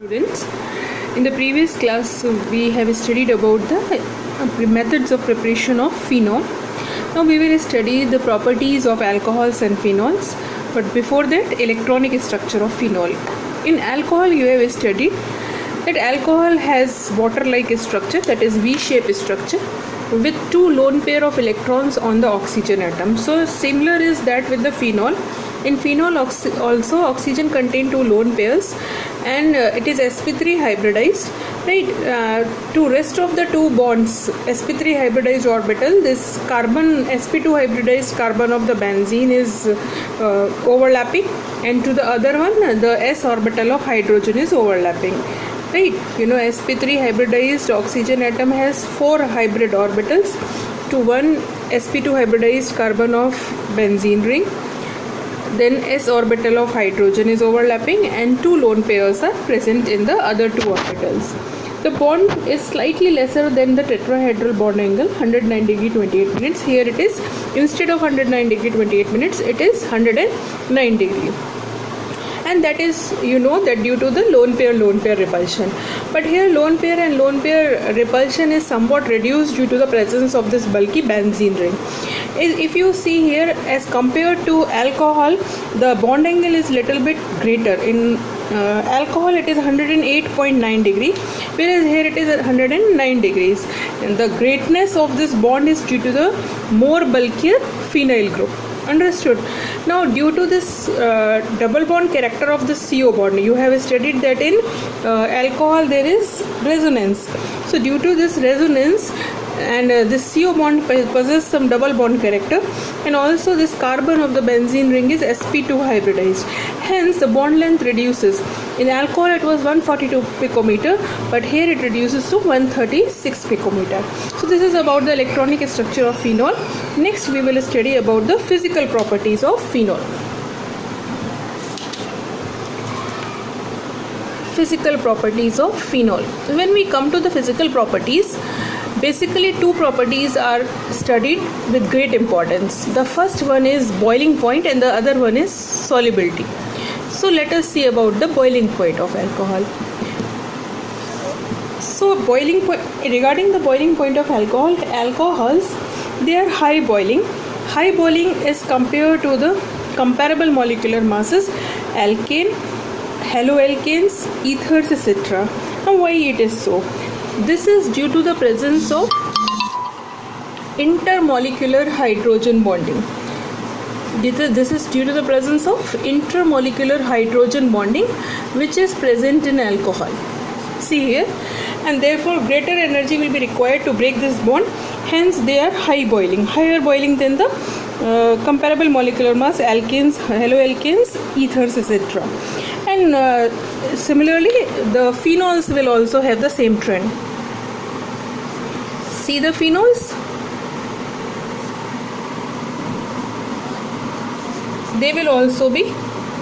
Students, in the previous class we have studied about the methods of preparation of phenol. Now we will study the properties of alcohols and phenols, but before that electronic structure of phenol. In alcohol you have studied that alcohol has water-like structure, that is V-shaped structure, with two lone pair of electrons on the oxygen atom. So similar is that with the phenol. In phenol also oxygen contain two lone pairs and it is sp3 hybridized, right? To rest of the two bonds sp3 hybridized orbital, this carbon sp2 hybridized carbon of the benzene is overlapping, and to the other one the s orbital of hydrogen is overlapping, right? You know, sp3 hybridized oxygen atom has four hybrid orbitals to one sp2 hybridized carbon of benzene ring. Then s orbital of hydrogen is overlapping and two lone pairs are present in the other two orbitals. The bond is slightly lesser than the tetrahedral bond angle, 109 degree 28 minutes. Here it is, instead of 109 degree 28 minutes, it is 109 degree. And that is, you know, that due to the lone pair repulsion. But here lone pair and lone pair repulsion is somewhat reduced due to the presence of this bulky benzene ring. If you see here, as compared to alcohol, the bond angle is little bit greater. In alcohol it is 108.9 degree, whereas here it is 109 degrees. And the greatness of this bond is due to the more bulkier phenyl group. Understood? Now, due to this double bond character of the CO bond, you have studied that in alcohol there is resonance. So due to this resonance, and this CO bond possesses some double bond character, and also this carbon of the benzene ring is sp2 hybridized. Hence the bond length reduces. In alcohol it was 142 picometer, but here it reduces to 136 picometer. So this is about the electronic structure of phenol. Next we will study about the physical properties of phenol. Physical properties of phenol. When we come to the physical properties, basically two properties are studied with great importance. The first one is boiling point and the other one is solubility. So let us see about the boiling point of alcohol. So boiling point, regarding the boiling point of alcohols, they are high boiling. High boiling is compared to the comparable molecular masses, alkane, haloalkanes, ethers, etc. Now why it is so? This is due to the presence of intermolecular hydrogen bonding. This is due to the presence of intermolecular hydrogen bonding which is present in alcohol. See here, and therefore greater energy will be required to break this bond. Hence they are high boiling, higher boiling than the comparable molecular mass alkanes, haloalkanes, ethers, etc. And similarly the phenols will also have the same trend. See the phenols, they will also be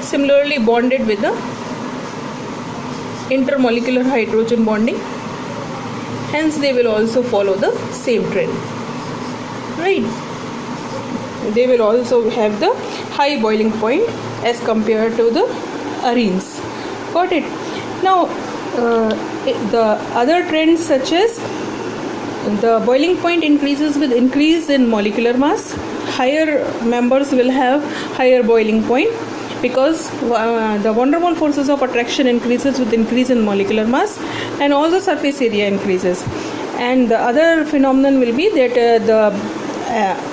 similarly bonded with the intermolecular hydrogen bonding. Hence they will also follow the same trend, right? They will also have the high boiling point as compared to the arenes. Got it? Now the other trends, such as the boiling point increases with increase in molecular mass. Higher members will have higher boiling point because the van der Waals forces of attraction increases with increase in molecular mass, and also surface area increases. And the other phenomenon will be that the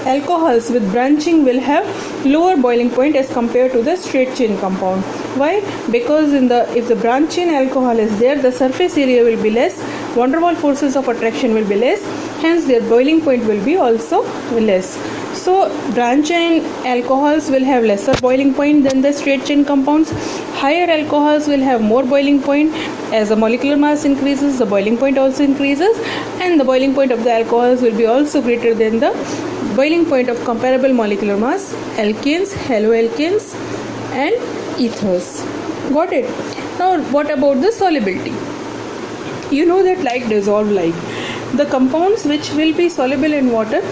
alcohols with branching will have lower boiling point as compared to the straight chain compound. Why? Because if the branch chain alcohol is there, the surface area will be less, van der Waals forces of attraction will be less, hence their boiling point will be also less. So branch chain alcohols will have lesser boiling point than the straight chain compounds. Higher alcohols will have more boiling point. As the molecular mass increases, the boiling point also increases, and the boiling point of the alcohols will be also greater than the boiling point of comparable molecular mass, alkanes, haloalkanes, and ethers. Got it? Now what about the solubility? You know that like dissolve like. The compounds which will be soluble in water,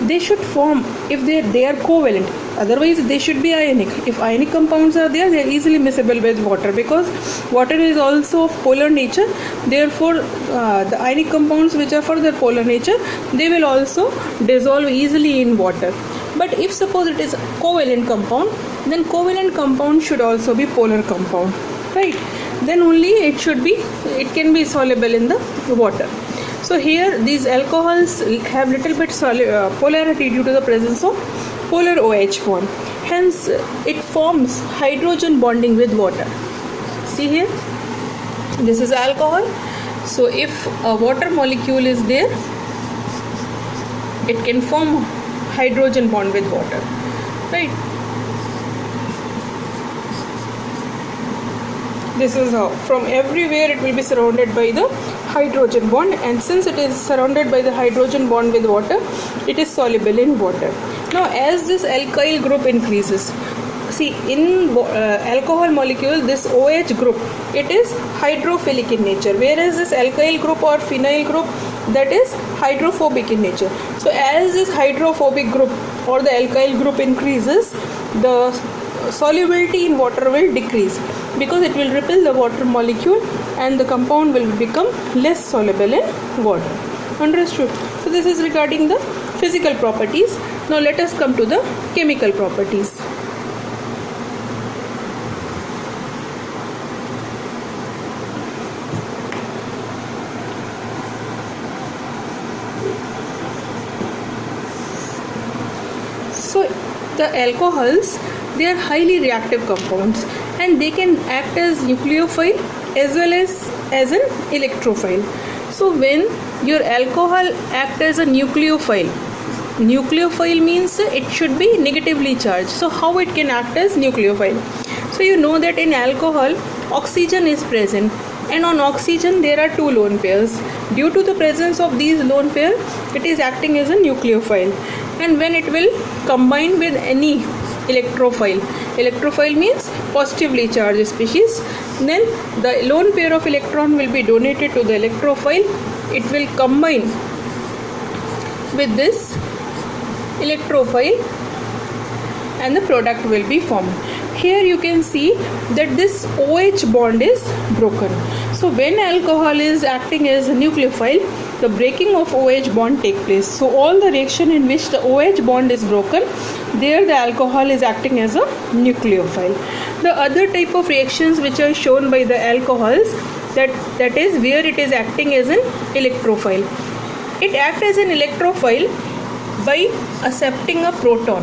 they should form, if they are covalent, Otherwise they should be ionic. If ionic compounds are there, they are easily miscible with water, because water is also of polar nature. Therefore the ionic compounds which are for their polar nature, they will also dissolve easily in water. But if suppose it is covalent compound, then covalent compound should also be polar compound, right? Then only it can be soluble in the water. So here these alcohols have little bit polarity due to the presence of polar OH bond. Hence it forms hydrogen bonding with water. See here, this is alcohol. So if a water molecule is there, it can form hydrogen bond with water, right? This is how from everywhere it will be surrounded by the hydrogen bond, and since it is surrounded by the hydrogen bond with water, it is soluble in water. Now as this alkyl group increases, see in alcohol molecule, this OH group, it is hydrophilic in nature, whereas this alkyl group or phenyl group, that is hydrophobic in nature. So as this hydrophobic group or the alkyl group increases, the solubility in water will decrease, because it will repel the water molecule and the compound will become less soluble in water. Understood? So this is regarding the physical properties. Now let us come to the chemical properties. So the alcohols, they are highly reactive compounds, and they can act as nucleophile as well as an electrophile. So when your alcohol acts as a nucleophile means it should be negatively charged. So how it can act as nucleophile? So you know that in alcohol oxygen is present, and on oxygen there are two lone pairs. Due to the presence of these lone pair, it is acting as a nucleophile. And when it will combine with any electrophile means positively charged species, then the lone pair of electron will be donated to the electrophile. It will combine with this electrophile and the product will be formed. Here you can see that this OH bond is broken. So when alcohol is acting as a nucleophile, the breaking of OH bond take place. So all the reaction in which the OH bond is broken, there the alcohol is acting as a nucleophile. The other type of reactions which are shown by the alcohols, that is where it is acting as an electrophile. It acts as an electrophile by accepting a proton.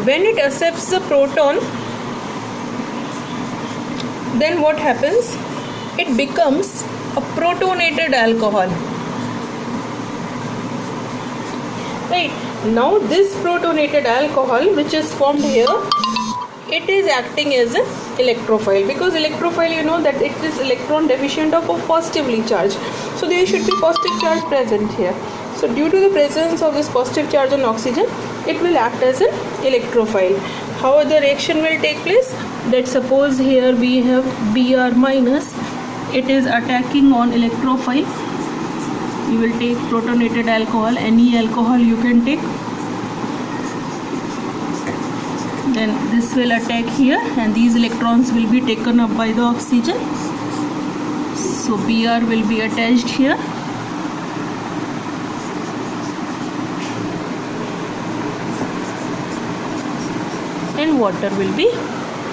When it accepts the proton, then what happens? It becomes a protonated alcohol. Right, now this protonated alcohol which is formed here, it is acting as an electrophile, because electrophile, you know that it is electron deficient of a positively charged, so there should be positive charge present here. So due to the presence of this positive charge on oxygen, it will act as an electrophile. How the reaction will take place? That suppose here we have Br minus, it is attacking on electrophile. You will take protonated alcohol, any alcohol you can take, then this will attack here and these electrons will be taken up by the oxygen. So Br will be attached here, and water will be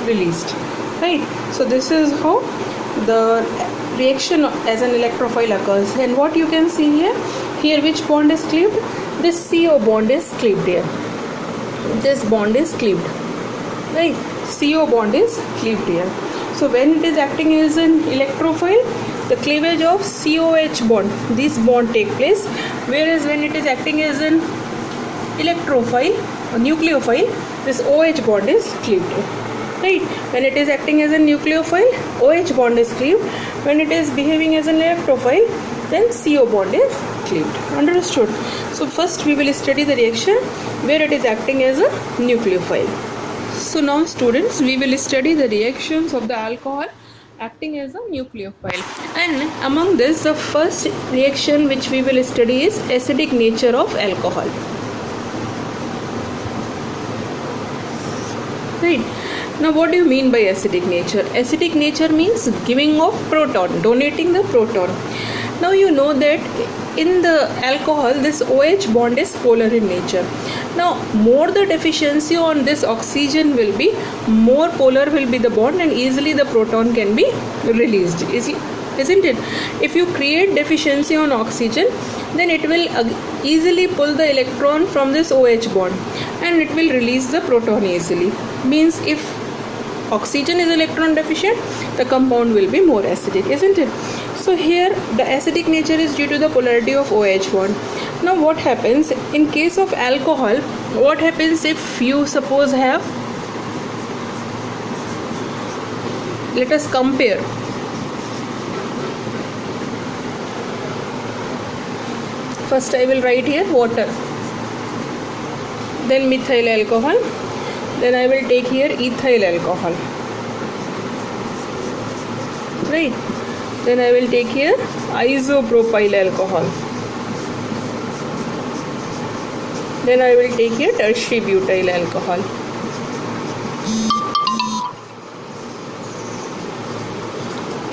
released, right? So this is how the reaction as an electrophile occurs. And what you can see here which bond is cleaved? This CO bond is cleaved here. This bond is cleaved, right? CO bond is cleaved here. So when it is acting as an electrophile, the cleavage of COH bond, this bond take place, whereas when it is acting as an electrophile or nucleophile, this OH bond is cleaved here, right? When it is acting as a nucleophile, OH bond is cleaved. When it is behaving as an electrophile, then CO bond is cleaved. Understood? So first we will study the reaction where it is acting as a nucleophile. So now students, we will study the reactions of the alcohol acting as a nucleophile. And among this, the first reaction which we will study is acidic nature of alcohol. right? Now what do you mean by acidic nature? Acidic nature means giving of proton, donating the proton. Now you know that in the alcohol this OH bond is polar in nature. Now more the deficiency on this oxygen will be, more polar will be the bond, and easily the proton can be released, isn't it? If you create deficiency on oxygen, then it will easily pull the electron from this OH bond and it will release the proton easily. Means if oxygen is electron deficient, the compound will be more acidic, isn't it? So here the acidic nature is due to the polarity of OH bond. Now what happens in case of alcohol? What happens if you suppose have, let us compare. First I will write here water, then methyl alcohol, then I will take here ethyl alcohol, right? Then I will take here isopropyl alcohol, then I will take here tertiary butyl alcohol.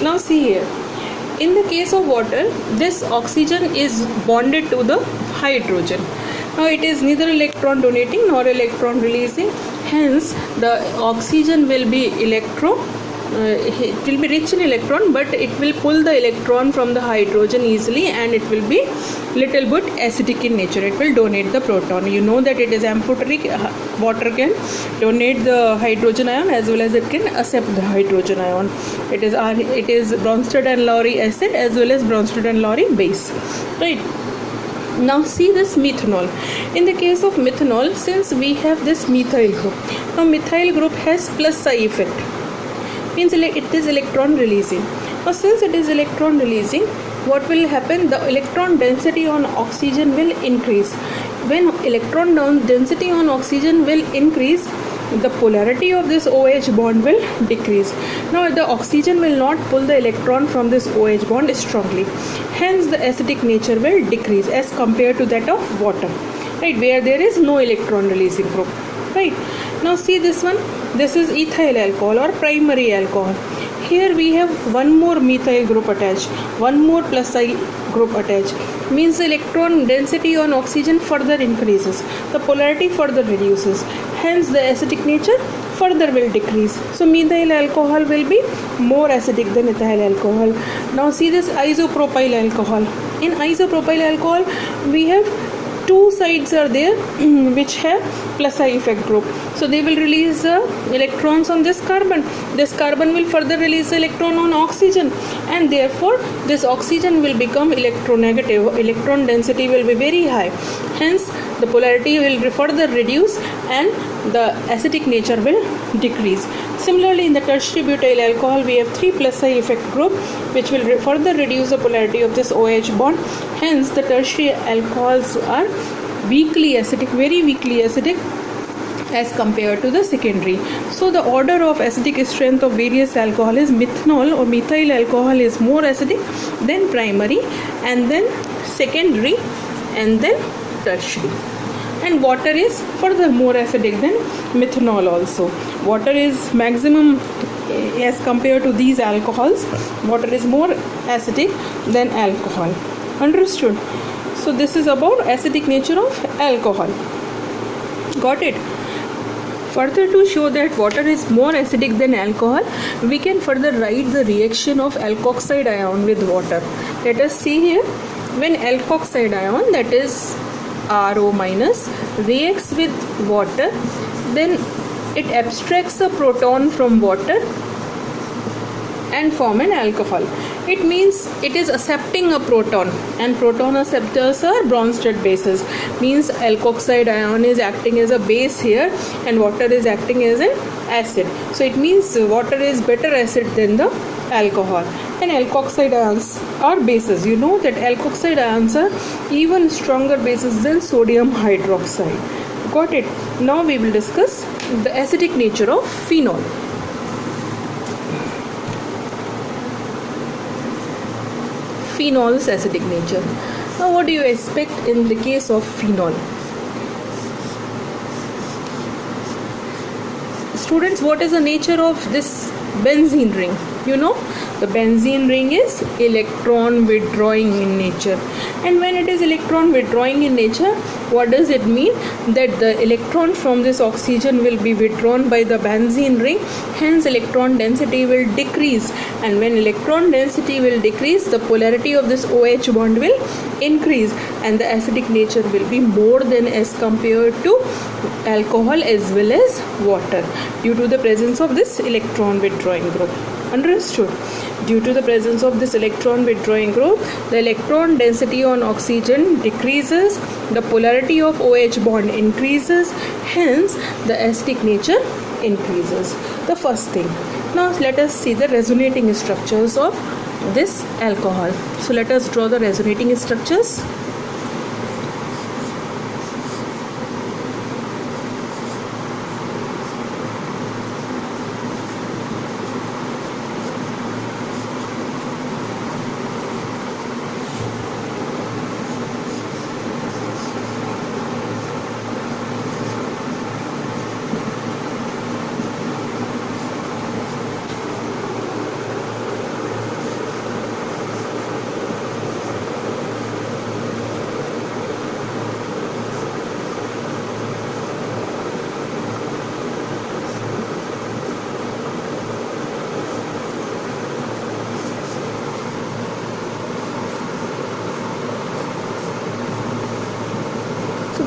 Now see here, in the case of water, this oxygen is bonded to the hydrogen. Now it is neither electron donating nor electron releasing, hence the oxygen will be it will be rich in electron, but it will pull the electron from the hydrogen easily, and it will be little bit acidic in nature. It will donate the proton. You know that it is amphoteric. Water can donate the hydrogen ion as well as it can accept the hydrogen ion. It is Bronsted and Lowry acid as well as Bronsted and Lowry base, right? Now see this methanol. In the case of methanol, since we have this methyl group, now methyl group has plus psi effect, means it is electron releasing. Now since it is electron releasing, what will happen? The electron density on oxygen will increase. When electron density on oxygen will increase, the polarity of this OH bond will decrease. Now the oxygen will not pull the electron from this OH bond strongly, hence the acidic nature will decrease as compared to that of water, right, where there is no electron releasing group, right? Now see this one, this is ethyl alcohol or primary alcohol. Here we have one more methyl group attached, one more plus I group attached, means the electron density on oxygen further increases, the polarity further reduces, hence the acidic nature further will decrease. So methyl alcohol will be more acidic than ethyl alcohol. Now see this isopropyl alcohol. In isopropyl alcohol we have two sides are there which have plus I effect group, so they will release the electrons on this carbon. This carbon will further release the electron on oxygen, and therefore this oxygen will become electronegative. Electron density will be very high, hence the polarity will further reduce and the acidic nature will decrease. Similarly, in the tertiary butyl alcohol we have 3 plus I effect group which will further reduce the polarity of this OH bond, hence the tertiary alcohols are weakly acidic, very weakly acidic as compared to the secondary. So the order of acidic strength of various alcohol is methanol or methyl alcohol is more acidic than primary, and then secondary, and then tertiary. And water is further more acidic than methanol also. Water is maximum as compared to these alcohols. Water is more acidic than alcohol. Understood? So this is about acidic nature of alcohol. Got it? Further, to show that water is more acidic than alcohol, we can further write the reaction of alkoxide ion with water. Let us see here. When alkoxide ion, that is RO minus, reacts with water, then it abstracts a proton from water and form an alcohol. It means it is accepting a proton, and proton acceptors are Bronsted bases. Means alkoxide ion is acting as a base here and water is acting as an acid. So it means water is better acid than the alcohol. And alkoxide ions are bases. You know that alkoxide ions are even stronger bases than sodium hydroxide. Got it? Now we will discuss the acidic nature of phenol. Phenol's acidic nature. Now what do you expect in the case of phenol? students, what is the nature of this benzene ring? You know, the benzene ring is electron withdrawing in nature. And when it is electron withdrawing in nature, what does it mean? That the electron from this oxygen will be withdrawn by the benzene ring, hence electron density will decrease. And when electron density will decrease, the polarity of this OH bond will increase, and the acidic nature will be more than as compared to alcohol as well as water, due to the presence of this electron withdrawing group. Understood? Due to the presence of this electron withdrawing group, the electron density on oxygen decreases, the polarity of OH bond increases, hence the acidic nature increases. The first thing. Now let us see the resonating structures of this alcohol. So let us draw the resonating structures.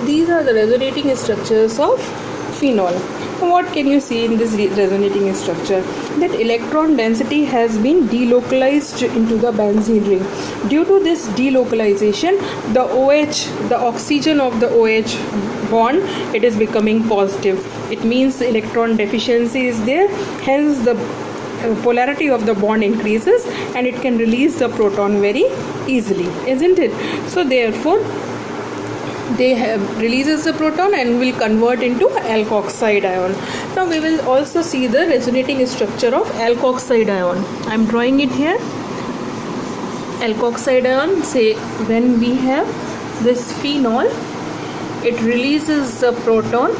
These are the resonating structures of phenol. What can you see in this resonating structure? That electron density has been delocalized into the benzene ring. Due to this delocalization, the OH, the oxygen of the OH bond, it is becoming positive. It means electron deficiency is there, hence the polarity of the bond increases and it can release the proton very easily, isn't it? So therefore they releases the proton and will convert into alkoxide ion. Now we will also see the resonating structure of alkoxide ion. I am drawing it here. Alkoxide ion, say when we have this phenol, it releases the proton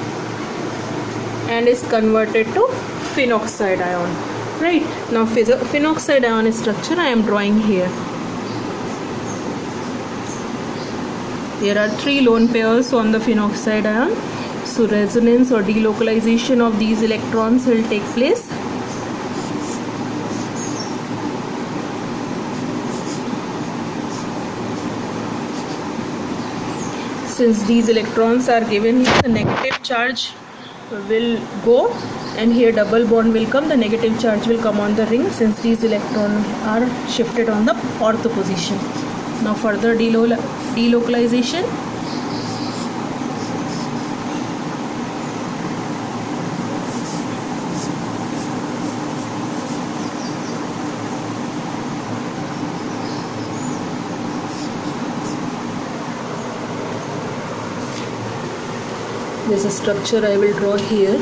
and is converted to phenoxide ion. Right, now phenoxide ion structure I am drawing here. There are 3 lone pairs on the phenoxide ion. So resonance or delocalization of these electrons will take place. Since these electrons are given here, the negative charge will go and here double bond will come. The negative charge will come on the ring since these electrons are shifted on the ortho position. Now further delocalization. This structure I will draw here.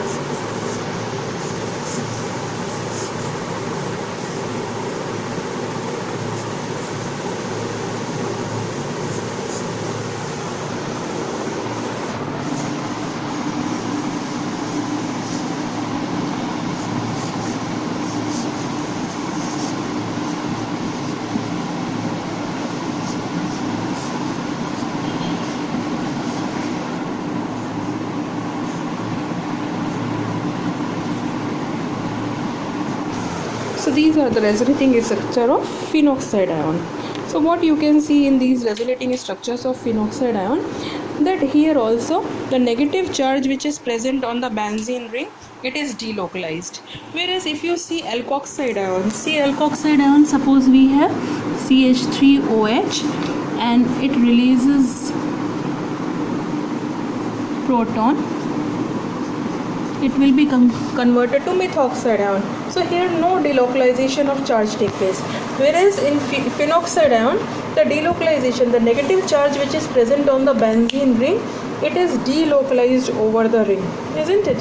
So these are the resonating structure of phenoxide ion. So what you can see in these resonating structures of phenoxide ion, that here also the negative charge which is present on the benzene ring, it is delocalized. Whereas if you see alkoxide ion, suppose we have CH3OH and it releases proton, it will be converted to methoxide ion. So here no delocalization of charge take place. Whereas in phenoxide ion, the delocalization, the negative charge which is present on the benzene ring, it is delocalized over the ring, isn't it?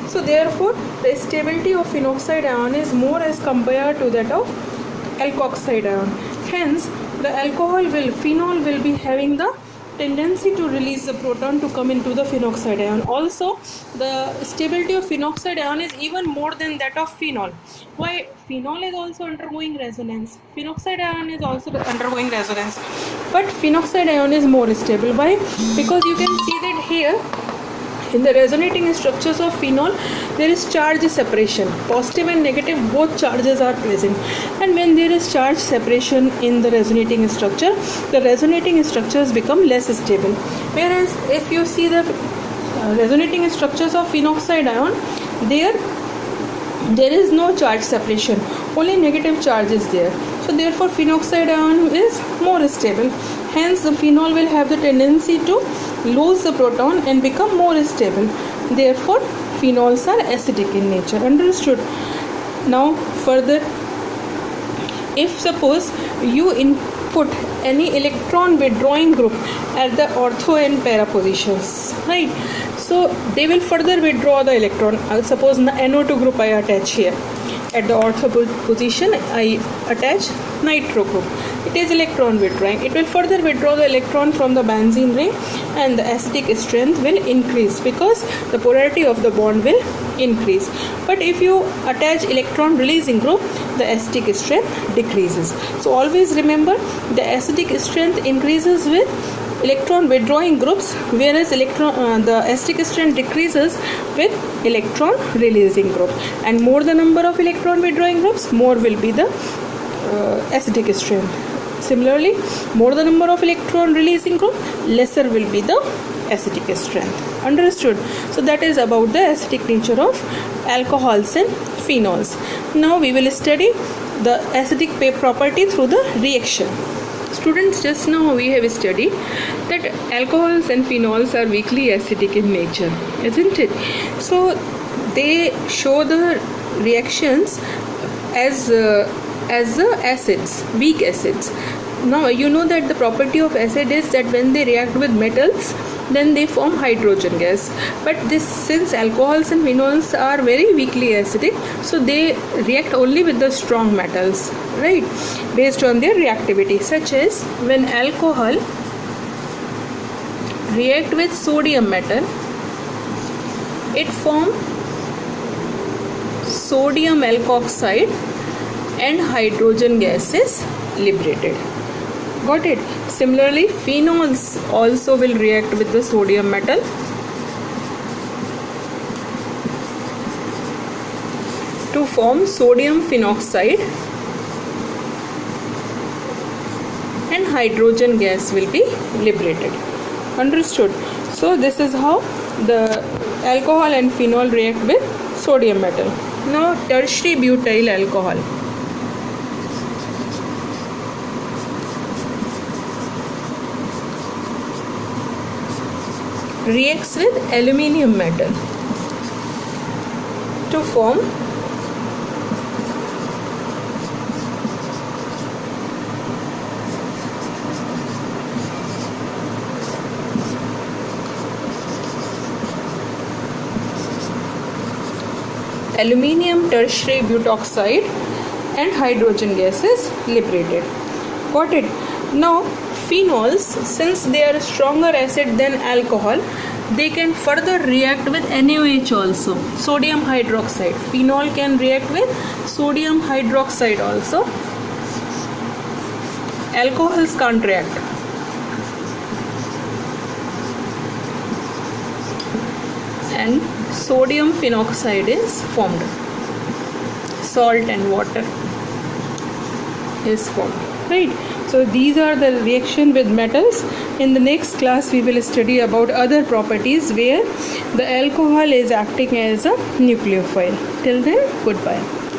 So therefore the stability of phenoxide ion is more as compared to that of alkoxide ion. Hence the phenol will be having the tendency to release the proton to come into the phenoxide ion. Also, the stability of phenoxide ion is even more than that of phenol. Why? Phenol is also undergoing resonance. Phenoxide ion is also undergoing resonance. But phenoxide ion is more stable. Why? Because you can see that here in the resonating structures of phenol there is charge separation. Positive and negative both charges are present, and when there is charge separation in the resonating structure, the resonating structures become less stable. Whereas if you see the resonating structures of phenoxide ion, there is no charge separation, only negative charge is there. So therefore phenoxide ion is more stable. Hence the phenol will have the tendency to lose the proton and become more stable. Therefore phenols are acidic in nature. Understood? Now further, if suppose you input any electron withdrawing group at the ortho and para positions, right, so they will further withdraw the electron. Suppose NO2 group I attach here. At the ortho position I attach nitro group. It is electron withdrawing. It will further withdraw the electron from the benzene ring, and the acidic strength will increase because the polarity of the bond will increase. But if you attach electron releasing group, the acidic strength decreases. So always remember, the acidic strength increases with electron withdrawing groups, whereas the acidic strength decreases with electron releasing group. And more the number of electron withdrawing groups, more will be the acidic strength. Similarly, more the number of electron releasing group, lesser will be the acidic strength. Understood? So that is about the acidic nature of alcohols and phenols. Now we will study the acidic property through the reaction. Students, just now we have studied that alcohols and phenols are weakly acidic in nature, isn't it? So they show the reactions as the acids, weak acids. Now you know that the property of acid is that when they react with metals, then they form hydrogen gas. But since alcohols and phenols are very weakly acidic, so they react only with the strong metals, right, based on their reactivity. Such as when alcohol react with sodium metal, it forms sodium alkoxide and hydrogen gas is liberated. Got it? Similarly, phenols also will react with the sodium metal to form sodium phenoxide, and hydrogen gas will be liberated. Understood? So this is how the alcohol and phenol react with sodium metal. Now tertiary butyl alcohol reacts with aluminium metal to form aluminium tertiary butoxide, and hydrogen gas is liberated. Got it? Now phenols, since they are stronger acid than alcohol, they can further react with NaOH also, sodium hydroxide. Phenol can react with sodium hydroxide also. Alcohols can't react. And sodium phenoxide is formed. Salt and water is formed, right? So these are the reaction with metals. In the next class we will study about other properties where the alcohol is acting as a nucleophile. Till then, goodbye.